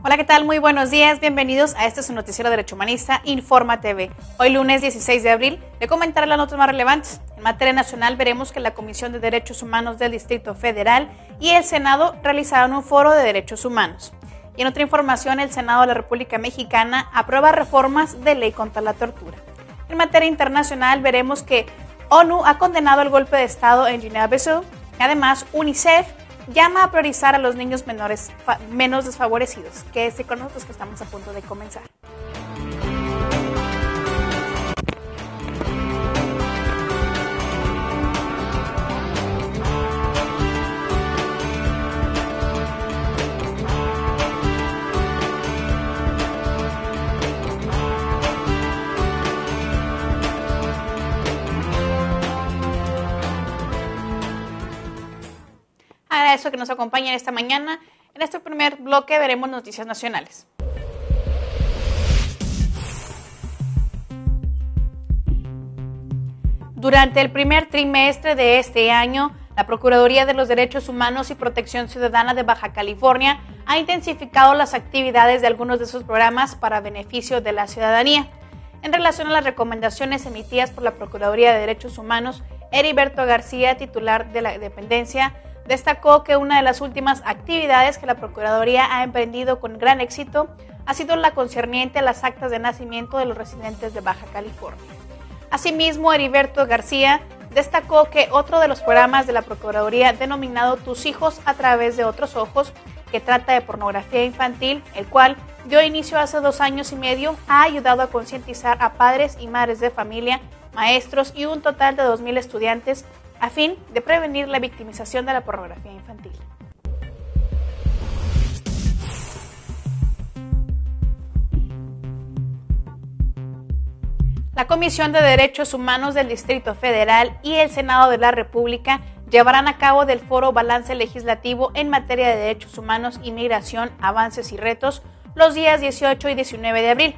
Hola, ¿qué tal? Muy buenos días, bienvenidos a este su noticiero Derecho Humanista, Informa TV. Hoy lunes 16 de abril, le comentaré las notas más relevantes. En materia nacional veremos que la Comisión de Derechos Humanos del Distrito Federal y el Senado realizaron un foro de derechos humanos. Y en otra información, el Senado de la República Mexicana aprueba reformas de ley contra la tortura. En materia internacional veremos que ONU ha condenado el golpe de Estado en Guinea-Bissau. Además, UNICEF llama a priorizar a los niños menos desfavorecidos. Quédese con nosotros que estamos a punto de comenzar. Agradezco que nos acompañen esta mañana. En este primer bloque veremos noticias nacionales. Durante el primer trimestre de este año, la Procuraduría de los Derechos Humanos y Protección Ciudadana de Baja California ha intensificado las actividades de algunos de sus programas para beneficio de la ciudadanía. En relación a las recomendaciones emitidas por la Procuraduría de Derechos Humanos, Heriberto García, titular de la dependencia, destacó que una de las últimas actividades que la Procuraduría ha emprendido con gran éxito ha sido la concerniente a las actas de nacimiento de los residentes de Baja California. Asimismo, Heriberto García destacó que otro de los programas de la Procuraduría, denominado Tus hijos a través de otros ojos, que trata de pornografía infantil, el cual dio inicio hace 2 años y medio, ha ayudado a concientizar a padres y madres de familia, maestros y un total de 2,000 estudiantes a fin de prevenir la victimización de la pornografía infantil. La Comisión de Derechos Humanos del Distrito Federal y el Senado de la República llevarán a cabo del foro Balance Legislativo en materia de derechos humanos y migración, avances y retos los días 18 y 19 de abril.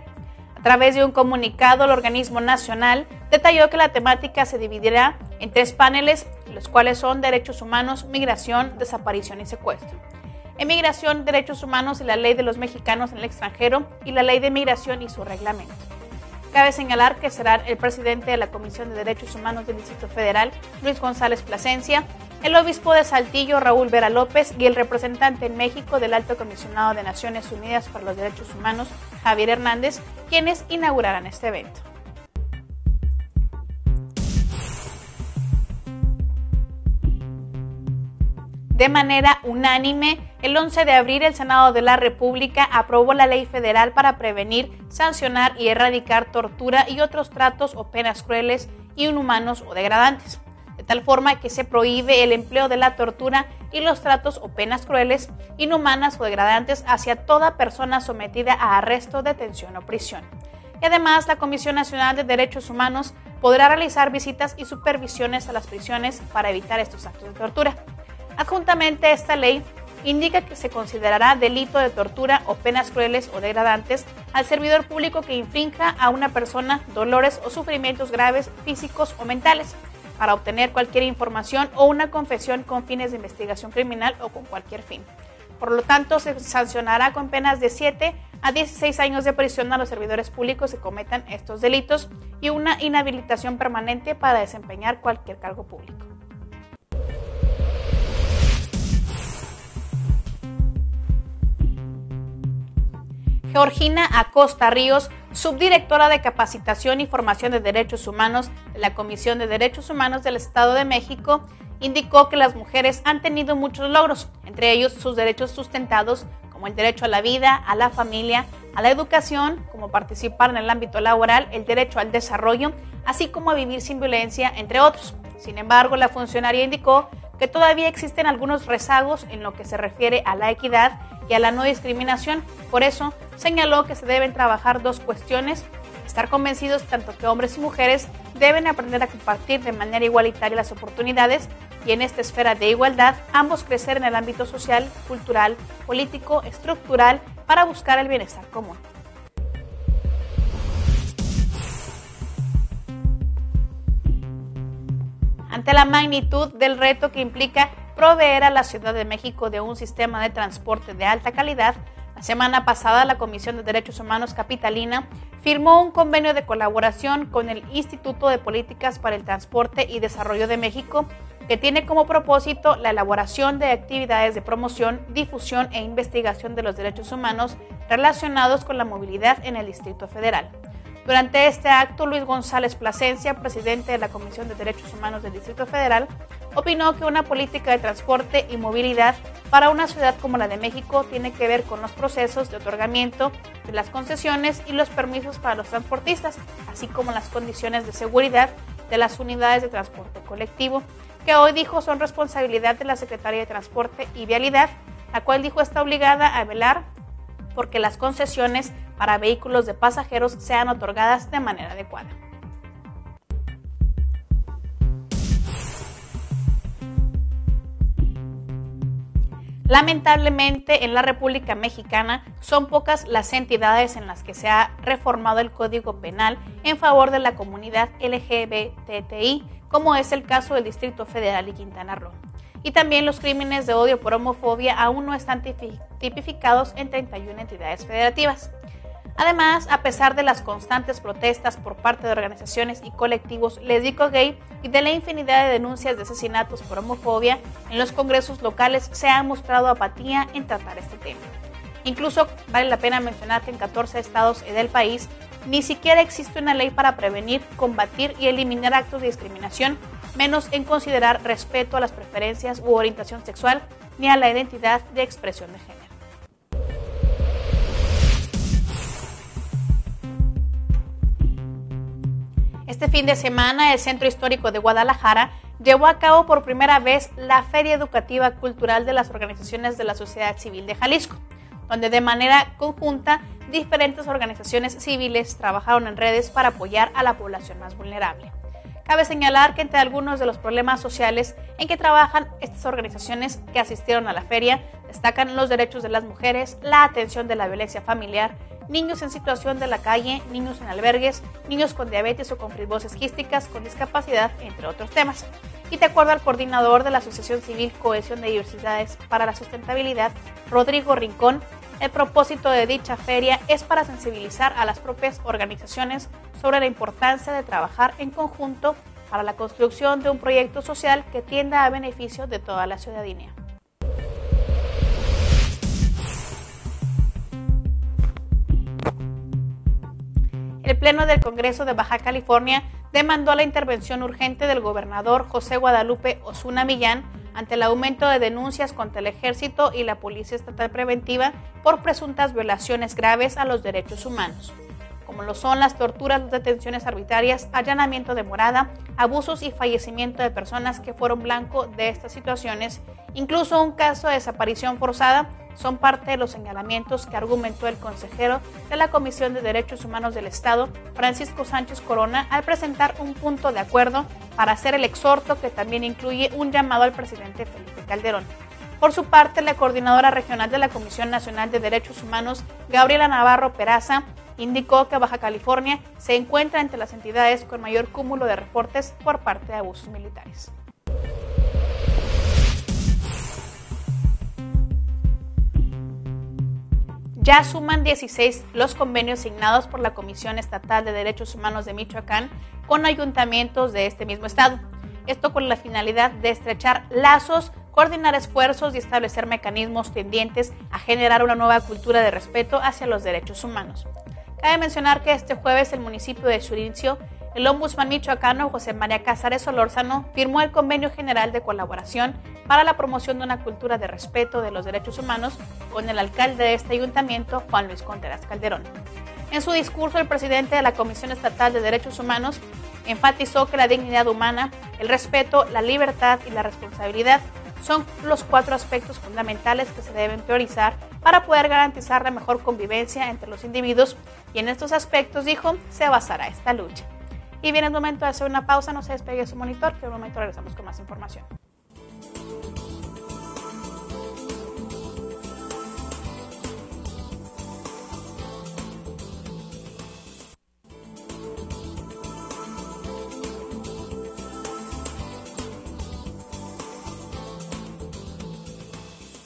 A través de un comunicado, el organismo nacional detalló que la temática se dividirá en 3 paneles, los cuales son derechos humanos, migración, desaparición y secuestro. En migración, derechos humanos y la ley de los mexicanos en el extranjero y la ley de migración y su reglamento. Cabe señalar que serán el presidente de la Comisión de Derechos Humanos del Distrito Federal, Luis González Plasencia, el obispo de Saltillo, Raúl Vera López, y el representante en México del Alto Comisionado de Naciones Unidas para los Derechos Humanos, Javier Hernández, quienes inaugurarán este evento. De manera unánime, el 11 de abril el Senado de la República aprobó la Ley Federal para prevenir, sancionar y erradicar tortura y otros tratos o penas crueles, inhumanos o degradantes, de tal forma que se prohíbe el empleo de la tortura y los tratos o penas crueles, inhumanas o degradantes hacia toda persona sometida a arresto, detención o prisión. Y además, la Comisión Nacional de Derechos Humanos podrá realizar visitas y supervisiones a las prisiones para evitar estos actos de tortura. Adjuntamente, esta ley indica que se considerará delito de tortura o penas crueles o degradantes al servidor público que infrinja a una persona dolores o sufrimientos graves físicos o mentales para obtener cualquier información o una confesión con fines de investigación criminal o con cualquier fin. Por lo tanto, se sancionará con penas de 7 a 16 años de prisión a los servidores públicos que cometan estos delitos y una inhabilitación permanente para desempeñar cualquier cargo público. Georgina Acosta Ríos, subdirectora de Capacitación y Formación de Derechos Humanos de la Comisión de Derechos Humanos del Estado de México, indicó que las mujeres han tenido muchos logros, entre ellos sus derechos sustentados como el derecho a la vida, a la familia, a la educación, como participar en el ámbito laboral, el derecho al desarrollo, así como a vivir sin violencia, entre otros. Sin embargo, la funcionaria indicó que todavía existen algunos rezagos en lo que se refiere a la equidad y a la no discriminación. Por eso, señaló que se deben trabajar 2 cuestiones: estar convencidos tanto que hombres y mujeres deben aprender a compartir de manera igualitaria las oportunidades y en esta esfera de igualdad ambos crecer en el ámbito social, cultural, político, estructural para buscar el bienestar común. Ante la magnitud del reto que implica proveer a la Ciudad de México de un sistema de transporte de alta calidad, la La semana pasada, la Comisión de Derechos Humanos capitalina firmó un convenio de colaboración con el Instituto de Políticas para el Transporte y Desarrollo de México, que tiene como propósito la elaboración de actividades de promoción, difusión e investigación de los derechos humanos relacionados con la movilidad en el Distrito Federal. Durante este acto, Luis González Plasencia, presidente de la Comisión de Derechos Humanos del Distrito Federal, opinó que una política de transporte y movilidad para una ciudad como la de México tiene que ver con los procesos de otorgamiento de las concesiones y los permisos para los transportistas, así como las condiciones de seguridad de las unidades de transporte colectivo, que hoy dijo son responsabilidad de la Secretaría de Transporte y Vialidad, la cual dijo está obligada a velar porque las concesiones para vehículos de pasajeros sean otorgadas de manera adecuada. Lamentablemente, en la República Mexicana son pocas las entidades en las que se ha reformado el Código Penal en favor de la comunidad LGBTI, como es el caso del Distrito Federal y Quintana Roo. Y también los crímenes de odio por homofobia aún no están tipificados en 31 entidades federativas. Además, a pesar de las constantes protestas por parte de organizaciones y colectivos lésbico-gay y de la infinidad de denuncias de asesinatos por homofobia, en los congresos locales se ha mostrado apatía en tratar este tema. Incluso vale la pena mencionar que en 14 estados del país ni siquiera existe una ley para prevenir, combatir y eliminar actos de discriminación, menos en considerar respeto a las preferencias u orientación sexual ni a la identidad de expresión de género. Este fin de semana, el Centro Histórico de Guadalajara llevó a cabo por primera vez la Feria Educativa Cultural de las Organizaciones de la Sociedad Civil de Jalisco, donde de manera conjunta diferentes organizaciones civiles trabajaron en redes para apoyar a la población más vulnerable. Cabe señalar que entre algunos de los problemas sociales en que trabajan estas organizaciones que asistieron a la feria destacan los derechos de las mujeres, la atención de la violencia familiar, niños en situación de la calle, niños en albergues, niños con diabetes o con fibrosis quísticas, con discapacidad, entre otros temas. Y de acuerdo al coordinador de la Asociación Civil Cohesión de Diversidades para la Sustentabilidad, Rodrigo Rincón, el propósito de dicha feria es para sensibilizar a las propias organizaciones sobre la importancia de trabajar en conjunto para la construcción de un proyecto social que tienda a beneficio de toda la ciudadanía. El Pleno del Congreso de Baja California demandó la intervención urgente del gobernador José Guadalupe Osuna Millán ante el aumento de denuncias contra el Ejército y la Policía Estatal Preventiva por presuntas violaciones graves a los derechos humanos, como lo son las torturas, detenciones arbitrarias, allanamiento de morada, abusos y fallecimiento de personas que fueron blanco de estas situaciones, incluso un caso de desaparición forzada, son parte de los señalamientos que argumentó el consejero de la Comisión de Derechos Humanos del Estado, Francisco Sánchez Corona, al presentar un punto de acuerdo para hacer el exhorto que también incluye un llamado al presidente Felipe Calderón. Por su parte, la coordinadora regional de la Comisión Nacional de Derechos Humanos, Gabriela Navarro Peraza, indicó que Baja California se encuentra entre las entidades con mayor cúmulo de reportes por parte de abusos militares. Ya suman 16 los convenios signados por la Comisión Estatal de Derechos Humanos de Michoacán con ayuntamientos de este mismo estado. Esto con la finalidad de estrechar lazos, coordinar esfuerzos y establecer mecanismos tendientes a generar una nueva cultura de respeto hacia los derechos humanos. Cabe mencionar que este jueves el municipio de Xurincio, el ombudsman michoacano José María Casares Solórzano firmó el Convenio General de Colaboración para la promoción de una cultura de respeto de los derechos humanos con el alcalde de este ayuntamiento, Juan Luis Contreras Calderón. En su discurso, el presidente de la Comisión Estatal de Derechos Humanos enfatizó que la dignidad humana, el respeto, la libertad y la responsabilidad son los 4 aspectos fundamentales que se deben priorizar para poder garantizar la mejor convivencia entre los individuos y en estos aspectos, dijo, se basará esta lucha. Y viene el momento de hacer una pausa, no se despegue su monitor, que en un momento regresamos con más información.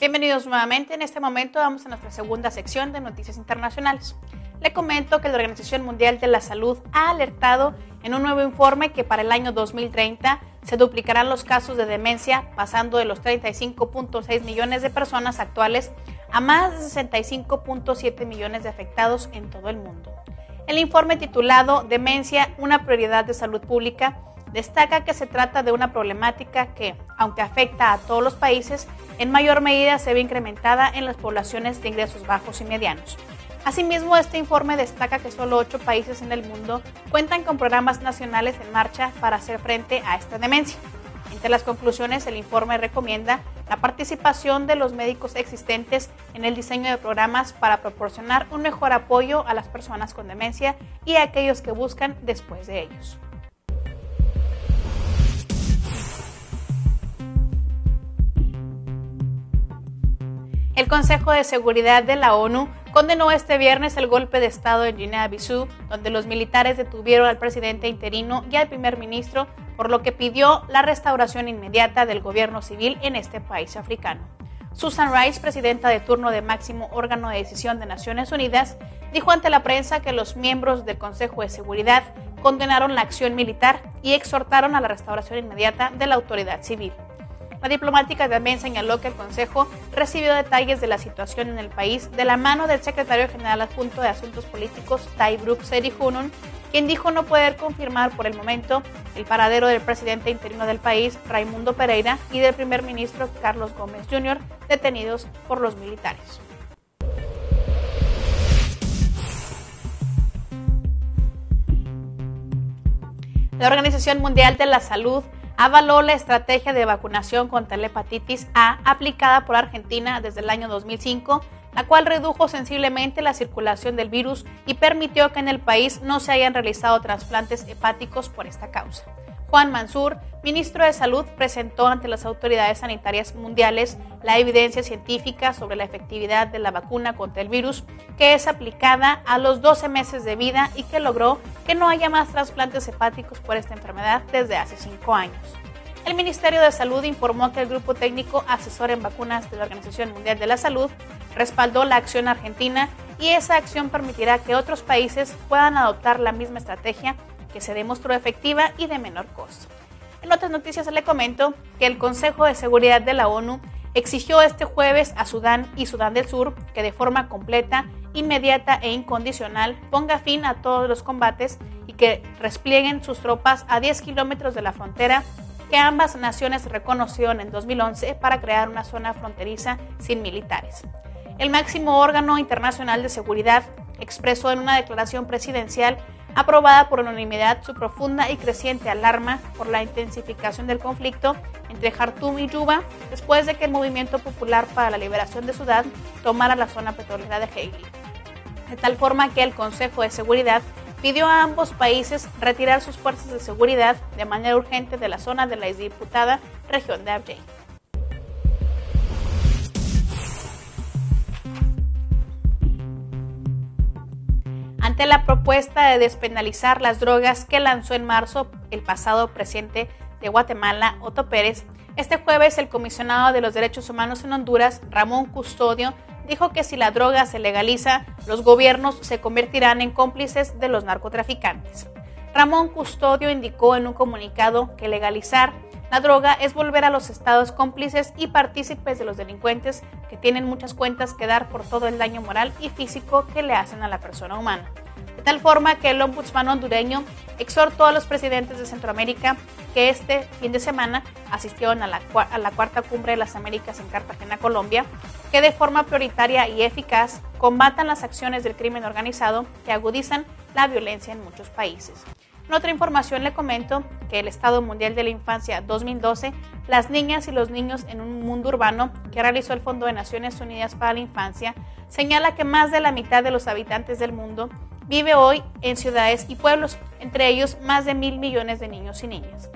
Bienvenidos nuevamente. En este momento vamos a nuestra segunda sección de noticias internacionales. Le comento que la Organización Mundial de la Salud ha alertado en un nuevo informe que para el año 2030 se duplicarán los casos de demencia, pasando de los 35.6 millones de personas actuales a más de 65.7 millones de afectados en todo el mundo. El informe titulado Demencia, una prioridad de salud pública, destaca que se trata de una problemática que, aunque afecta a todos los países, en mayor medida se ve incrementada en las poblaciones de ingresos bajos y medianos. Asimismo, este informe destaca que solo 8 países en el mundo cuentan con programas nacionales en marcha para hacer frente a esta demencia. Entre las conclusiones, el informe recomienda la participación de los médicos existentes en el diseño de programas para proporcionar un mejor apoyo a las personas con demencia y a aquellos que buscan después de ellos. El Consejo de Seguridad de la ONU condenó este viernes el golpe de Estado en Guinea-Bissau, donde los militares detuvieron al presidente interino y al primer ministro, por lo que pidió la restauración inmediata del gobierno civil en este país africano. Susan Rice, presidenta de turno del máximo órgano de decisión de Naciones Unidas, dijo ante la prensa que los miembros del Consejo de Seguridad condenaron la acción militar y exhortaron a la restauración inmediata de la autoridad civil. La diplomática también señaló que el Consejo recibió detalles de la situación en el país de la mano del secretario general adjunto de Asuntos Políticos, Taibruk Serihunun, quien dijo no poder confirmar por el momento el paradero del presidente interino del país, Raimundo Pereira, y del primer ministro, Carlos Gómez Jr., detenidos por los militares. La Organización Mundial de la Salud avaló la estrategia de vacunación contra la hepatitis A aplicada por Argentina desde el año 2005, la cual redujo sensiblemente la circulación del virus y permitió que en el país no se hayan realizado trasplantes hepáticos por esta causa. Juan Mansur, ministro de Salud, presentó ante las autoridades sanitarias mundiales la evidencia científica sobre la efectividad de la vacuna contra el virus, que es aplicada a los 12 meses de vida y que logró que no haya más trasplantes hepáticos por esta enfermedad desde hace 5 años. El Ministerio de Salud informó que el Grupo Técnico Asesor en Vacunas de la Organización Mundial de la Salud respaldó la acción argentina y esa acción permitirá que otros países puedan adoptar la misma estrategia que se demostró efectiva y de menor costo. En otras noticias le comento que el Consejo de Seguridad de la ONU exigió este jueves a Sudán y Sudán del Sur que de forma completa, inmediata e incondicional ponga fin a todos los combates y que desplieguen sus tropas a 10 kilómetros de la frontera que ambas naciones reconocieron en 2011 para crear una zona fronteriza sin militares. El máximo órgano internacional de seguridad expresó en una declaración presidencial aprobada por unanimidad su profunda y creciente alarma por la intensificación del conflicto entre Jartum y Yuba después de que el Movimiento Popular para la Liberación de Sudán tomara la zona petrolera de Hailey. De tal forma que el Consejo de Seguridad pidió a ambos países retirar sus fuerzas de seguridad de manera urgente de la zona de la disputada región de Abyei. Ante la propuesta de despenalizar las drogas que lanzó en marzo el pasado presidente de Guatemala, Otto Pérez, este jueves el comisionado de los Derechos Humanos en Honduras, Ramón Custodio, dijo que si la droga se legaliza, los gobiernos se convertirán en cómplices de los narcotraficantes. Ramón Custodio indicó en un comunicado que legalizar la droga es volver a los estados cómplices y partícipes de los delincuentes que tienen muchas cuentas que dar por todo el daño moral y físico que le hacen a la persona humana. De tal forma que el ombudsman hondureño exhortó a los presidentes de Centroamérica que este fin de semana asistieron a la cuarta cumbre de las Américas en Cartagena, Colombia, que de forma prioritaria y eficaz combatan las acciones del crimen organizado que agudizan la violencia en muchos países. En otra información le comento que el Estado Mundial de la Infancia 2012, las niñas y los niños en un mundo urbano, que realizó el Fondo de Naciones Unidas para la Infancia, señala que más de la mitad de los habitantes del mundo vive hoy en ciudades y pueblos, entre ellos más de 1.000 millones de niños y niñas.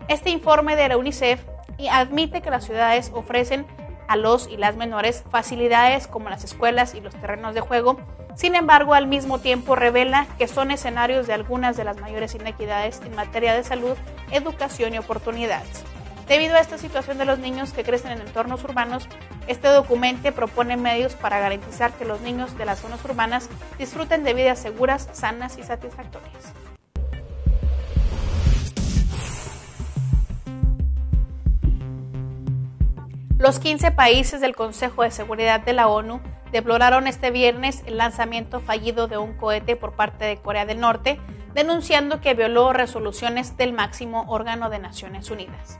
Este informe de la UNICEF admite que las ciudades ofrecen a los y las menores facilidades como las escuelas y los terrenos de juego. Sin embargo, al mismo tiempo revela que son escenarios de algunas de las mayores inequidades en materia de salud, educación y oportunidades. Debido a esta situación de los niños que crecen en entornos urbanos, Este documento propone medios para garantizar que los niños de las zonas urbanas disfruten de vidas seguras, sanas y satisfactorias. Los 15 países del Consejo de Seguridad de la ONU deploraron este viernes el lanzamiento fallido de un cohete por parte de Corea del Norte, denunciando que violó resoluciones del máximo órgano de Naciones Unidas.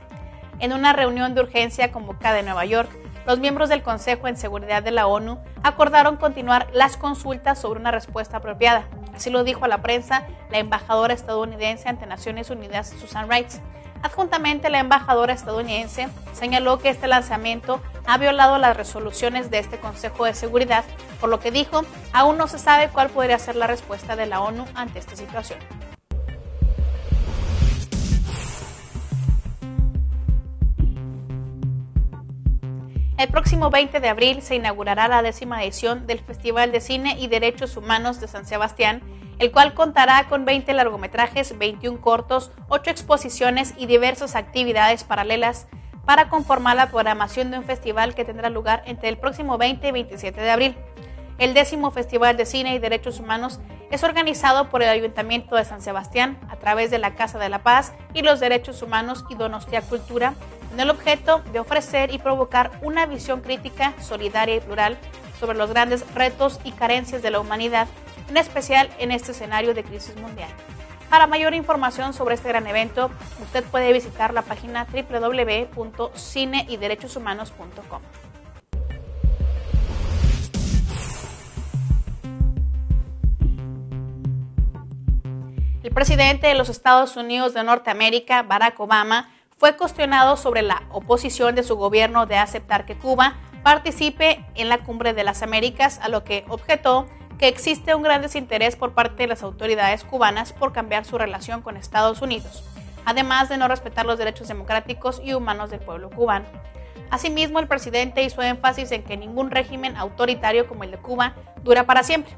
En una reunión de urgencia convocada en Nueva York, los miembros del Consejo de Seguridad de la ONU acordaron continuar las consultas sobre una respuesta apropiada. Así lo dijo a la prensa la embajadora estadounidense ante Naciones Unidas, Susan Rice. Adjuntamente, la embajadora estadounidense señaló que este lanzamiento ha violado las resoluciones de este Consejo de Seguridad, por lo que dijo, aún no se sabe cuál podría ser la respuesta de la ONU ante esta situación. El próximo 20 de abril se inaugurará la 10ª edición del Festival de Cine y Derechos Humanos de San Sebastián, el cual contará con 20 largometrajes, 21 cortos, 8 exposiciones y diversas actividades paralelas para conformar la programación de un festival que tendrá lugar entre el próximo 20 y 27 de abril. El 10º Festival de Cine y Derechos Humanos es organizado por el Ayuntamiento de San Sebastián a través de la Casa de la Paz y los Derechos Humanos y Donostia Cultura, con el objeto de ofrecer y provocar una visión crítica, solidaria y plural sobre los grandes retos y carencias de la humanidad, en especial en este escenario de crisis mundial. Para mayor información sobre este gran evento, usted puede visitar la página www.cineyderechoshumanos.com. El presidente de los Estados Unidos de Norteamérica, Barack Obama, fue cuestionado sobre la oposición de su gobierno de aceptar que Cuba participe en la Cumbre de las Américas, a lo que objetó que existe un gran desinterés por parte de las autoridades cubanas por cambiar su relación con Estados Unidos, además de no respetar los derechos democráticos y humanos del pueblo cubano. Asimismo, el presidente hizo énfasis en que ningún régimen autoritario como el de Cuba dura para siempre.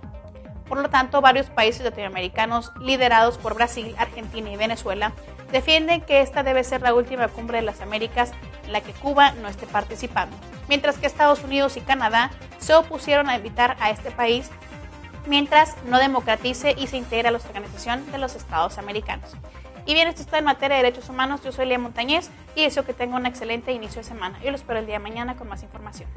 Por lo tanto, varios países latinoamericanos, liderados por Brasil, Argentina y Venezuela, defienden que esta debe ser la última cumbre de las Américas en la que Cuba no esté participando, mientras que Estados Unidos y Canadá se opusieron a invitar a este país mientras no democratice y se integre a la Organización de los Estados Americanos. Y bien, esto está en materia de derechos humanos. Yo soy Lía Montañez y deseo que tenga un excelente inicio de semana. Yo lo espero el día de mañana con más información.